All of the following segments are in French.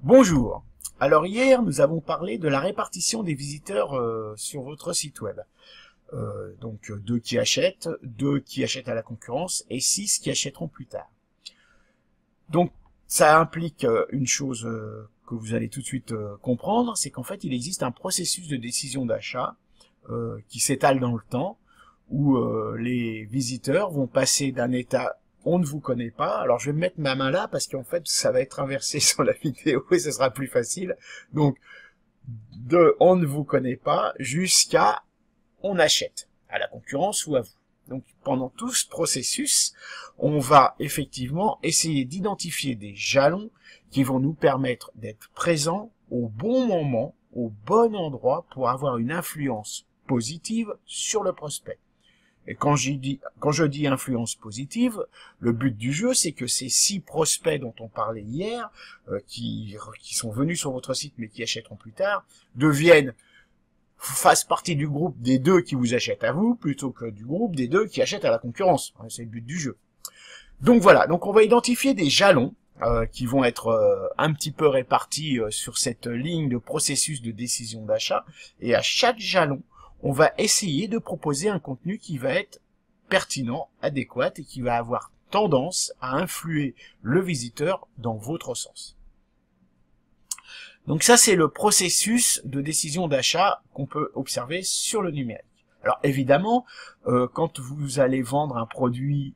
Bonjour. Alors hier, nous avons parlé de la répartition des visiteurs sur votre site web. Donc 2 qui achètent, 2 qui achètent à la concurrence et 6 qui achèteront plus tard. Donc ça implique une chose que vous allez tout de suite comprendre, c'est qu'en fait il existe un processus de décision d'achat qui s'étale dans le temps, où les visiteurs vont passer d'un état on ne vous connaît pas. Alors je vais mettre ma main là parce qu'en fait ça va être inversé sur la vidéo et ce sera plus facile. Donc de on ne vous connaît pas jusqu'à on achète à la concurrence ou à vous. Donc pendant tout ce processus, on va effectivement essayer d'identifier des jalons qui vont nous permettre d'être présents au bon moment, au bon endroit pour avoir une influence positive sur le prospect. Et quand je dis influence positive, le but du jeu, c'est que ces 6 prospects dont on parlait hier, qui sont venus sur votre site mais qui achèteront plus tard, fassent partie du groupe des 2 qui vous achètent à vous, plutôt que du groupe des 2 qui achètent à la concurrence. C'est le but du jeu. Donc voilà, donc on va identifier des jalons qui vont être un petit peu répartis sur cette ligne de processus de décision d'achat, et à chaque jalon, on va essayer de proposer un contenu qui va être pertinent, adéquat et qui va avoir tendance à influer le visiteur dans votre sens. Donc ça, c'est le processus de décision d'achat qu'on peut observer sur le numérique. Alors évidemment, quand vous allez vendre un produit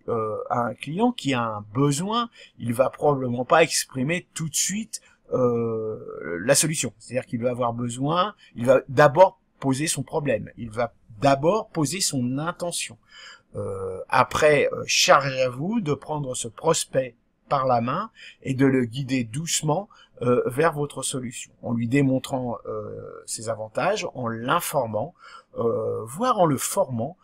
à un client qui a un besoin, il va probablement pas exprimer tout de suite la solution. C'est-à-dire qu'il va avoir besoin, il va d'abord poser son problème, il va d'abord poser son intention. Après, charge à vous de prendre ce prospect par la main et de le guider doucement vers votre solution, en lui démontrant ses avantages, en l'informant, voire en le formant,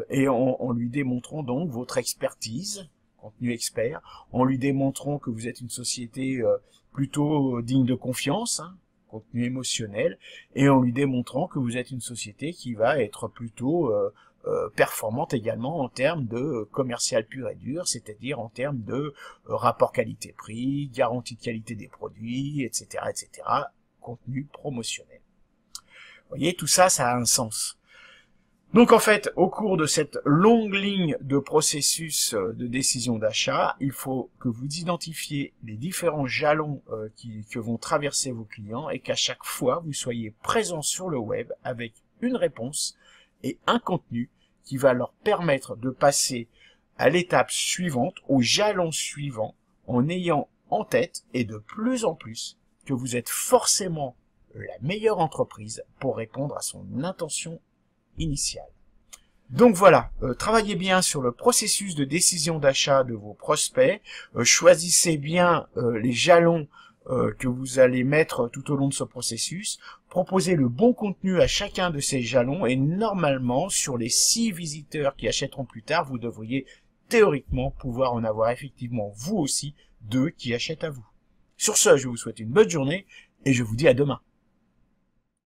et en lui démontrant donc votre expertise, contenu expert, en lui démontrant que vous êtes une société plutôt digne de confiance, contenu émotionnel, et en lui démontrant que vous êtes une société qui va être plutôt performante également en termes de commercial pur et dur, c'est-à-dire en termes de rapport qualité-prix, garantie de qualité des produits, etc., etc., contenu promotionnel. Vous voyez, tout ça, ça a un sens. Donc en fait, au cours de cette longue ligne de processus de décision d'achat, il faut que vous identifiez les différents jalons que vont traverser vos clients et qu'à chaque fois, vous soyez présent sur le web avec une réponse et un contenu qui va leur permettre de passer à l'étape suivante, au jalon suivant, en ayant en tête, et de plus en plus, que vous êtes forcément la meilleure entreprise pour répondre à son intention initiale. Donc voilà, travaillez bien sur le processus de décision d'achat de vos prospects, choisissez bien les jalons que vous allez mettre tout au long de ce processus, proposez le bon contenu à chacun de ces jalons et normalement, sur les 6 visiteurs qui achèteront plus tard, vous devriez théoriquement pouvoir en avoir effectivement vous aussi 2 qui achètent à vous. Sur ce, je vous souhaite une bonne journée et je vous dis à demain.